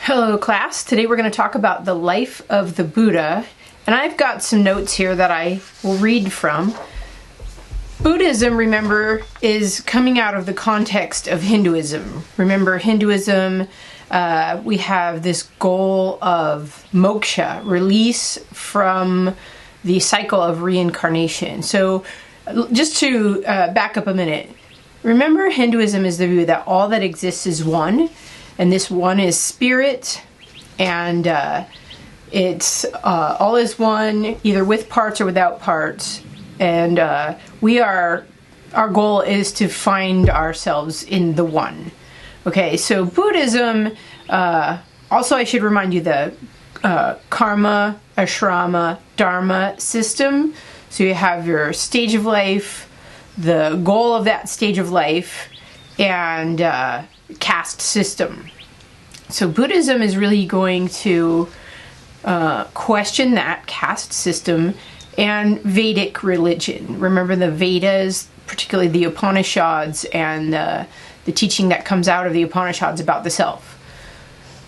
Hello class, today we're going to talk about the life of the Buddha, and I've got some notes here that I will read from. Buddhism, remember, is coming out of the context of Hinduism. Remember, Hinduism, we have this goal of moksha, release from the cycle of reincarnation. So just to back up a minute, remember Hinduism is the view that all that exists is one, and this one is spirit, and it's all is one, either with parts or without parts. And our goal is to find ourselves in the one. Okay, so Buddhism, also I should remind you the karma, ashrama, dharma system. So you have your stage of life, the goal of that stage of life, and caste system. So Buddhism is really going to question that caste system and Vedic religion. Remember the Vedas, particularly the Upanishads, and the teaching that comes out of the Upanishads about the self.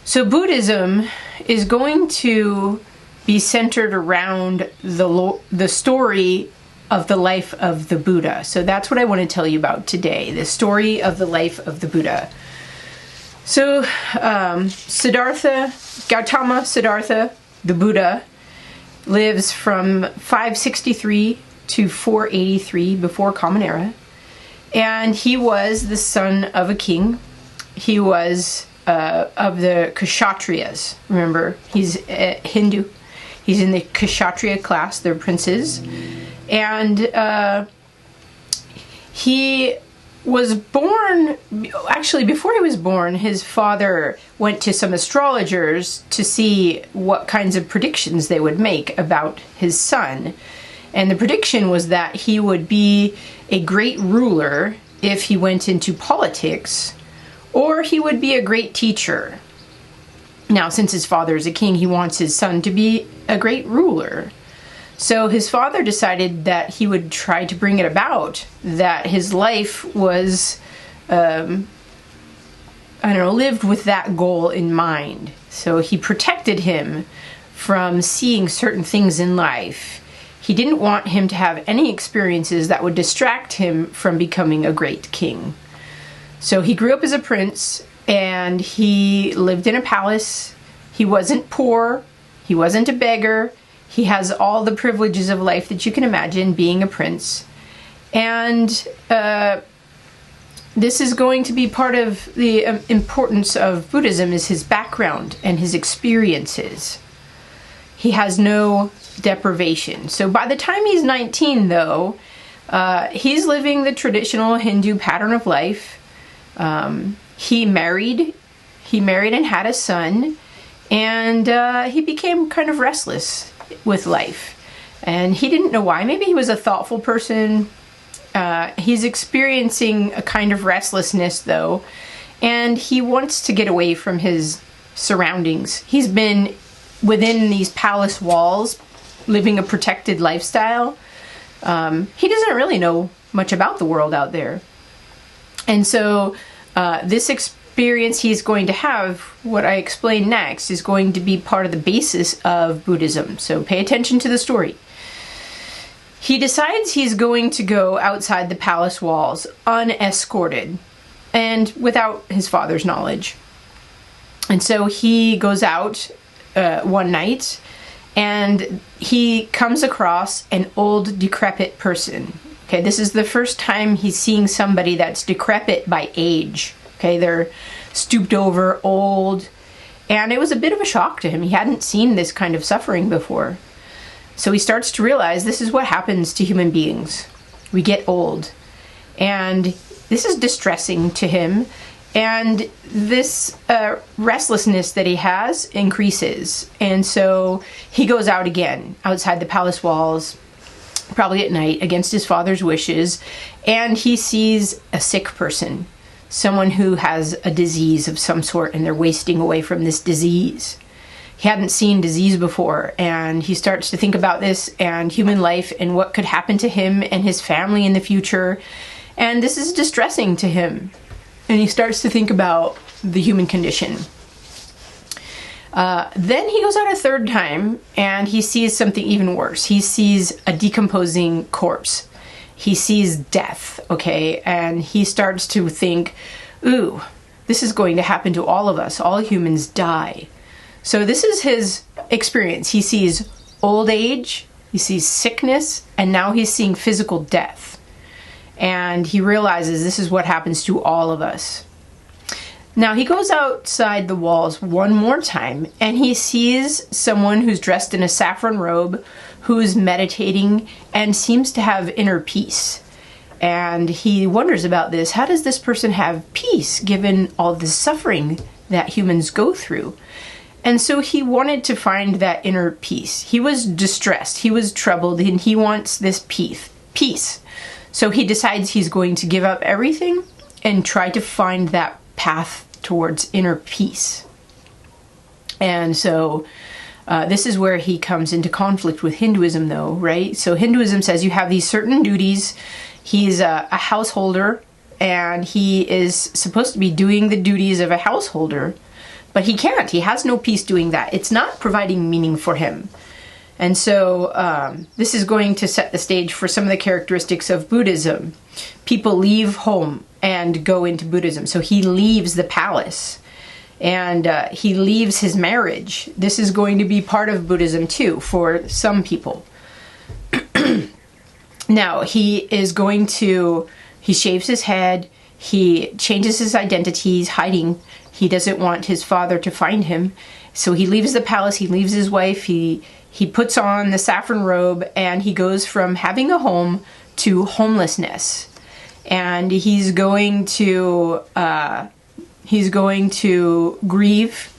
So Buddhism is going to be centered around the story of the life of the Buddha. So that's what I want to tell you about today, the story of the life of the Buddha. So Gautama Siddhartha, the Buddha, lives from 563 to 483 before Common Era, and he was the son of a king. He was of the Kshatriyas. Remember, he's Hindu. He's in the Kshatriya class, they're princes. And he was born, actually before he was born, his father went to some astrologers to see what kinds of predictions they would make about his son. And the prediction was that he would be a great ruler if he went into politics, or he would be a great teacher. Now, since his father is a king, he wants his son to be a great ruler. So his father decided that he would try to bring it about, that his life was, lived with that goal in mind. So he protected him from seeing certain things in life. He didn't want him to have any experiences that would distract him from becoming a great king. So he grew up as a prince, and he lived in a palace. He wasn't poor. He wasn't a beggar. He has all the privileges of life that you can imagine being a prince. And this is going to be part of the importance of Buddhism, is his background and his experiences. He has no deprivation. So by the time he's 19, though, he's living the traditional Hindu pattern of life. He married and had a son, and he became kind of restless with life. And he didn't know why. Maybe he was a thoughtful person. He's experiencing a kind of restlessness, though, and he wants to get away from his surroundings. He's been within these palace walls, living a protected lifestyle. He doesn't really know much about the world out there. And so this experience he's going to have, what I explain next, is going to be part of the basis of Buddhism. So pay attention to the story. He decides he's going to go outside the palace walls unescorted and without his father's knowledge. And so he goes out one night, and he comes across an old, decrepit person. Okay, this is the first time he's seeing somebody that's decrepit by age. Okay, they're stooped over, old, and it was a bit of a shock to him. He hadn't seen this kind of suffering before. So he starts to realize this is what happens to human beings. We get old, and this is distressing to him, and this restlessness that he has increases. And so he goes out again, outside the palace walls, probably at night, against his father's wishes, and he sees a sick person, someone who has a disease of some sort, and they're wasting away from this disease. He hadn't seen disease before, and he starts to think about this and human life and what could happen to him and his family in the future, and this is distressing to him. And he starts to think about the human condition. Then he goes out a third time and he sees something even worse. He sees a decomposing corpse. He sees death, okay? And he starts to think, ooh, this is going to happen to all of us. All humans die. So this is his experience. He sees old age, he sees sickness, and now he's seeing physical death. And he realizes this is what happens to all of us. Now he goes outside the walls one more time and he sees someone who's dressed in a saffron robe, who's meditating and seems to have inner peace. And he wonders about this. How does this person have peace given all the suffering that humans go through? And so he wanted to find that inner peace. He was distressed, he was troubled, and he wants this peace. So he decides he's going to give up everything and try to find that path towards inner peace. And so this is where he comes into conflict with Hinduism, though, right? So Hinduism says you have these certain duties. He's a householder, and he is supposed to be doing the duties of a householder, but he can't. He has no peace doing that. It's not providing meaning for him. And so this is going to set the stage for some of the characteristics of Buddhism. People leave home and go into Buddhism. So he leaves the palace and he leaves his marriage. This is going to be part of Buddhism too for some people. Now he shaves his head, he changes his identity, he's hiding. He doesn't want his father to find him. So he leaves the palace, he leaves his wife, he puts on the saffron robe, and he goes from having a home to homelessness. And he's going to grieve.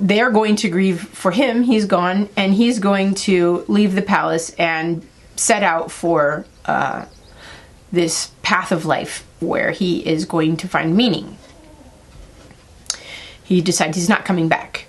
They're going to grieve for him. He's gone, and he's going to leave the palace and set out for this path of life where he is going to find meaning. He decides he's not coming back.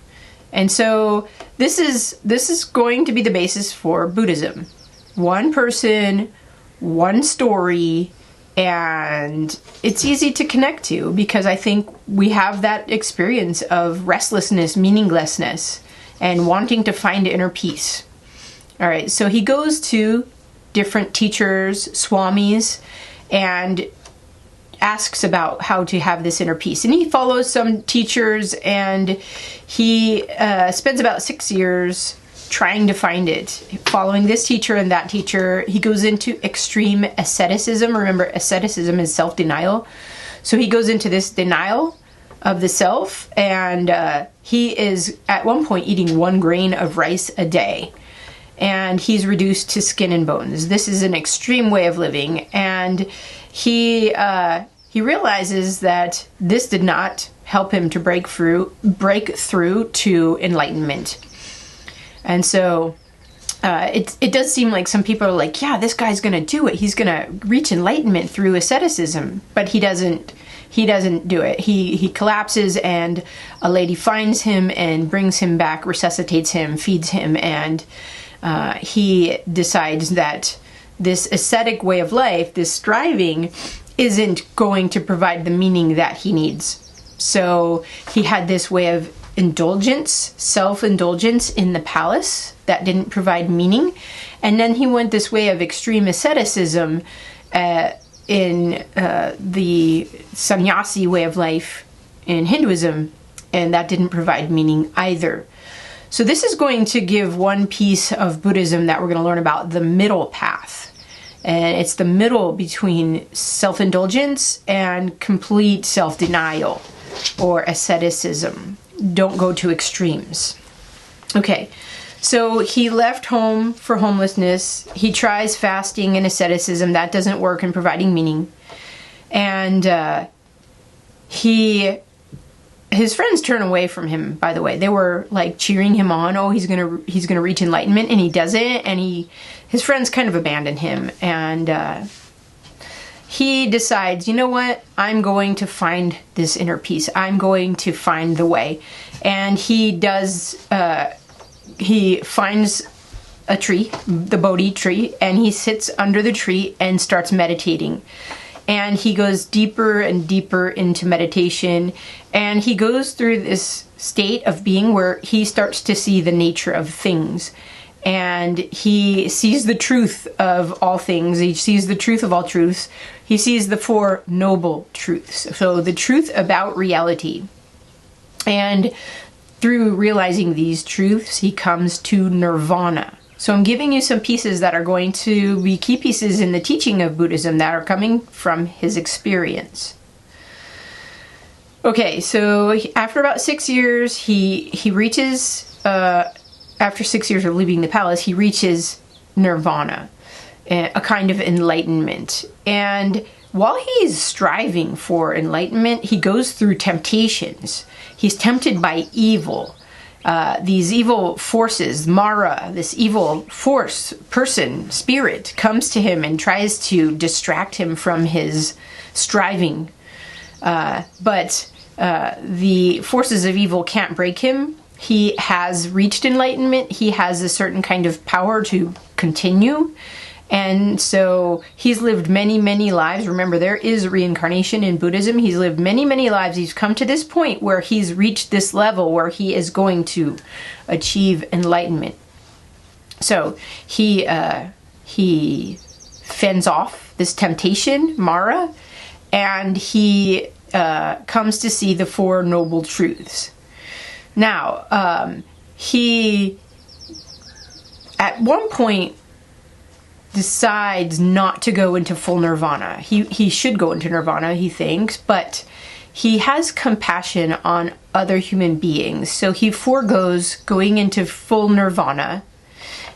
And so this is going to be the basis for Buddhism. One person, one story, and it's easy to connect to because I think we have that experience of restlessness, meaninglessness, and wanting to find inner peace. All right, so he goes to different teachers, swamis, and asks about how to have this inner peace. And he follows some teachers, and he spends about 6 years trying to find it. Following this teacher and that teacher, he goes into extreme asceticism. Remember, asceticism is self-denial. So he goes into this denial of the self, and he is at one point eating 1 grain of rice a day. And he's reduced to skin and bones. This is an extreme way of living, and he realizes that this did not help him to break through to enlightenment. And so it does seem like some people are like, yeah, this guy's going to do it. He's going to reach enlightenment through asceticism, but he doesn't do it. He collapses, and a lady finds him and brings him back, resuscitates him, feeds him, and he decides that this ascetic way of life, this striving, isn't going to provide the meaning that he needs. So he had this way of indulgence, self-indulgence in the palace that didn't provide meaning. And then he went this way of extreme asceticism in the sannyasi way of life in Hinduism, and that didn't provide meaning either. So this is going to give one piece of Buddhism that we're going to learn about, the middle path. And it's the middle between self-indulgence and complete self-denial or asceticism. Don't go to extremes. Okay, so he left home for homelessness. He tries fasting and asceticism. That doesn't work in providing meaning. And his friends turn away from him, by the way. They were like cheering him on. Oh, he's gonna reach enlightenment, and he doesn't. And his friends kind of abandon him. And he decides, you know what? I'm going to find this inner peace. I'm going to find the way. And he finds a tree, the Bodhi tree, and he sits under the tree and starts meditating. And he goes deeper and deeper into meditation, and he goes through this state of being where he starts to see the nature of things. And he sees the truth of all things. He sees the truth of all truths. He sees the Four Noble Truths. So the truth about reality. And through realizing these truths, he comes to nirvana. So I'm giving you some pieces that are going to be key pieces in the teaching of Buddhism that are coming from his experience. Okay, so after about 6 years, he reaches, after 6 years of leaving the palace, he reaches nirvana, a kind of enlightenment. And while he's striving for enlightenment, he goes through temptations. He's tempted by evil. These evil forces, Mara, this evil force, person, spirit, comes to him and tries to distract him from his striving. But the forces of evil can't break him. He has reached enlightenment. He has a certain kind of power to continue. And so he's lived many, many lives. Remember, there is reincarnation in Buddhism. He's lived many, many lives. He's come to this point where he's reached this level where he is going to achieve enlightenment. So he fends off this temptation, Mara, and he comes to see the Four Noble Truths. Now, he at one point decides not to go into full nirvana. He should go into nirvana, he thinks, but he has compassion on other human beings. So he forgoes going into full nirvana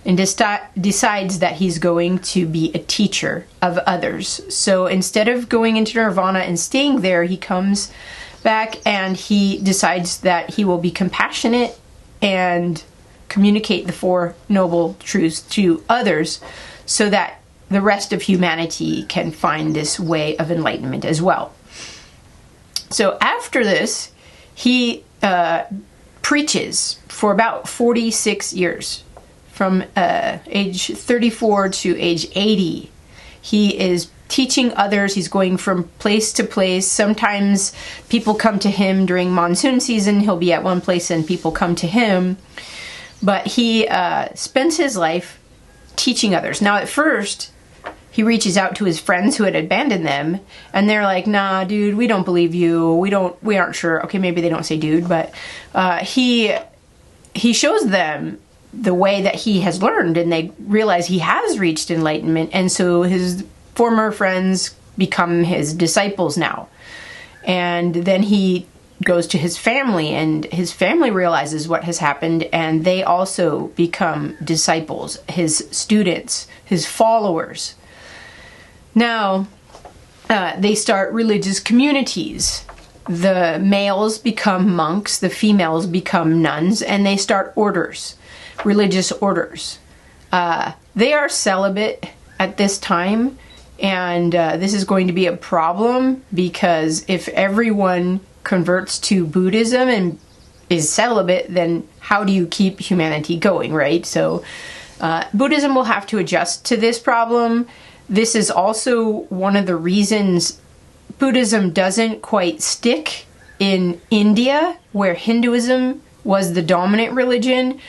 and decides that he's going to be a teacher of others. So instead of going into nirvana and staying there, he comes back and he decides that he will be compassionate and communicate the Four Noble Truths to others, so that the rest of humanity can find this way of enlightenment as well. So after this, he preaches for about 46 years. From age 34 to age 80. He is teaching others. He's going from place to place. Sometimes people come to him during monsoon season. He'll be at one place and people come to him. But he spends his life teaching others. Now, at first, he reaches out to his friends who had abandoned them, and they're like, "Nah, dude, we don't believe you. We aren't sure." Okay, maybe they don't say dude, but he shows them the way that he has learned, and they realize he has reached enlightenment, and so his former friends become his disciples now. And then he goes to his family, and his family realizes what has happened, and they also become disciples, his students, his followers. Now, they start religious communities. The males become monks, the females become nuns, and they start orders, religious orders. They are celibate at this time, and this is going to be a problem, because if everyone converts to Buddhism and is celibate, then how do you keep humanity going, right? So Buddhism will have to adjust to this problem. This is also one of the reasons Buddhism doesn't quite stick in India, where Hinduism was the dominant religion,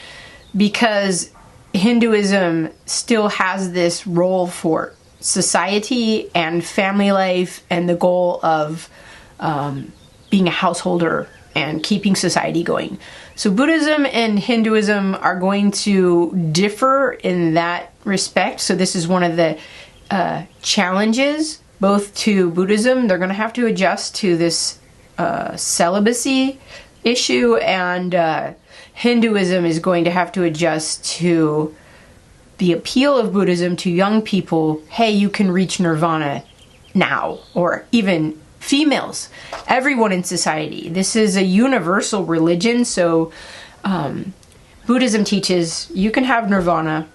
because Hinduism still has this role for society and family life and the goal of being a householder and keeping society going. So Buddhism and Hinduism are going to differ in that respect. So this is one of the challenges both to Buddhism. They're going to have to adjust to this celibacy issue, and Hinduism is going to have to adjust to the appeal of Buddhism to young people. Hey, you can reach nirvana now, or even females, everyone in society. This is a universal religion, so Buddhism teaches you can have nirvana,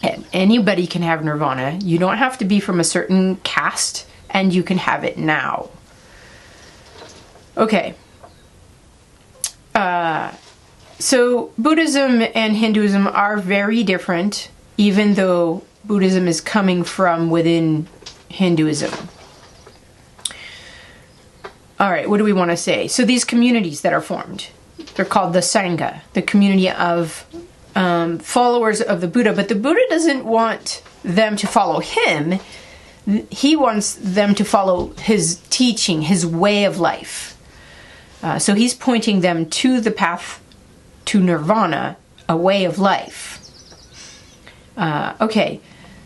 and anybody can have nirvana. You don't have to be from a certain caste, and you can have it now. Okay. So Buddhism and Hinduism are very different, even though Buddhism is coming from within Hinduism. All right, what do we want to say? So these communities that are formed. they're called the Sangha, the community of followers of the Buddha. But the Buddha doesn't want them to follow him. He wants them to follow his teaching, his way of life. So he's pointing them to the path to nirvana, a way of life. Okay,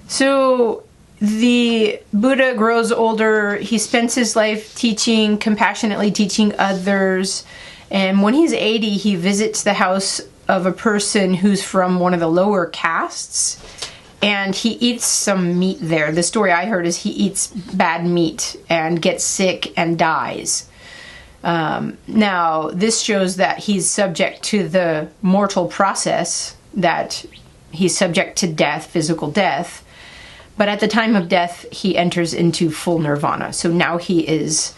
so the Buddha grows older. He spends his life teaching, compassionately teaching others. And when he's 80, he visits the house of a person who's from one of the lower castes. And he eats some meat there. The story I heard is he eats bad meat and gets sick and dies. Now, this shows that he's subject to the mortal process, that he's subject to death, physical death. But at the time of death, he enters into full nirvana. So now he is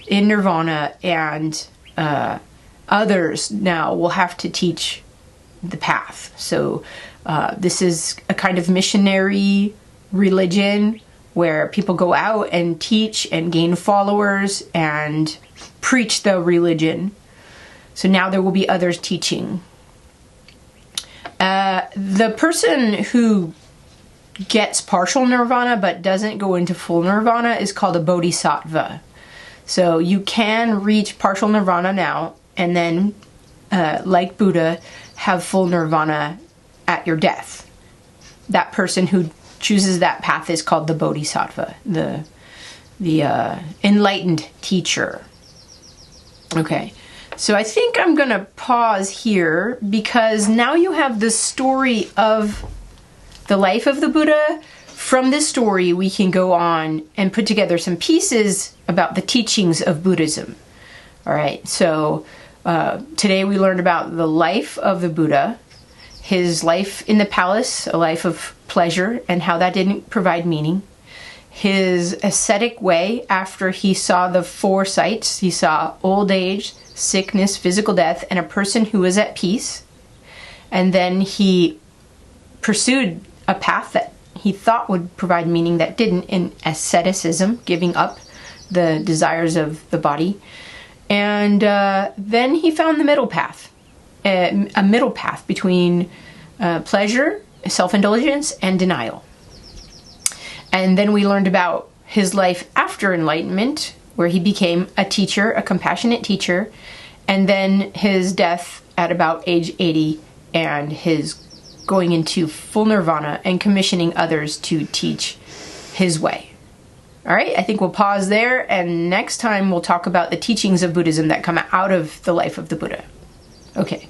in nirvana, and others now will have to teach the path. So this is a kind of missionary religion where people go out and teach and gain followers and preach the religion. So now there will be others teaching. The person who gets partial nirvana but doesn't go into full nirvana is called a bodhisattva. So you can reach partial nirvana now and then, like Buddha, have full nirvana at your death. That person who chooses that path is called the bodhisattva, the enlightened teacher. Okay, so I think I'm going to pause here because now you have the story of the life of the Buddha. From this story, we can go on and put together some pieces about the teachings of Buddhism. All right, so today we learned about the life of the Buddha, his life in the palace, a life of pleasure, and how that didn't provide meaning. His ascetic way after he saw the four sights. He saw old age, sickness, physical death, and a person who was at peace. And then he pursued a path that he thought would provide meaning that didn't, in asceticism, giving up the desires of the body. And then he found the middle path, a middle path between pleasure, self-indulgence, and denial. And then we learned about his life after enlightenment, where he became a teacher, a compassionate teacher, and then his death at about age 80, and his going into full nirvana and commissioning others to teach his way. All right, I think we'll pause there, and next time we'll talk about the teachings of Buddhism that come out of the life of the Buddha. Okay.